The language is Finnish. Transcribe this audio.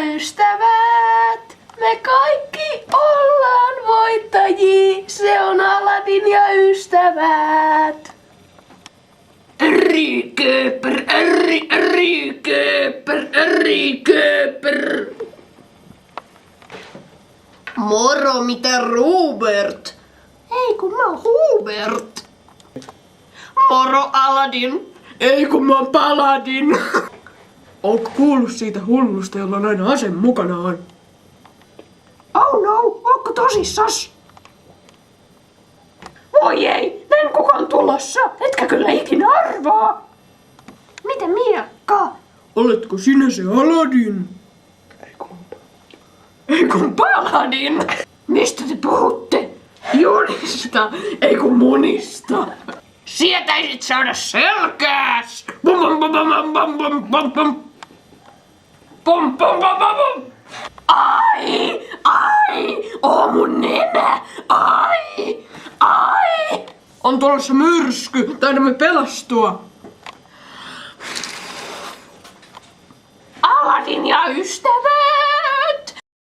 ystävät, me kaikki ollaan voittajia. Se on Aladin ja ystävät. Riköper. Moro, mitä Robert? Ei kun mä oon Hubert. Moro, Aladin. Ei kun mä oon Paladin. Ootko kuullut siitä hullusta, jolla on aina ase mukanaan? Oh no, ootko tosissas? Voi ei, näin kukaan tulossa, etkä kyllä ikinä arvaa. Mitä miekka? Oletko sinä se Aladin? Ei kun Paladin. Mistä te puhutte? Junista, ei kun munista. Sietäisit saada selkääs! Pum pum pum pum pum pum pum. Pum pum pum pum. Ai! Mun nenä! Ai! On tulossa myrsky, taidamme pelastua. Aladin ja ystävät!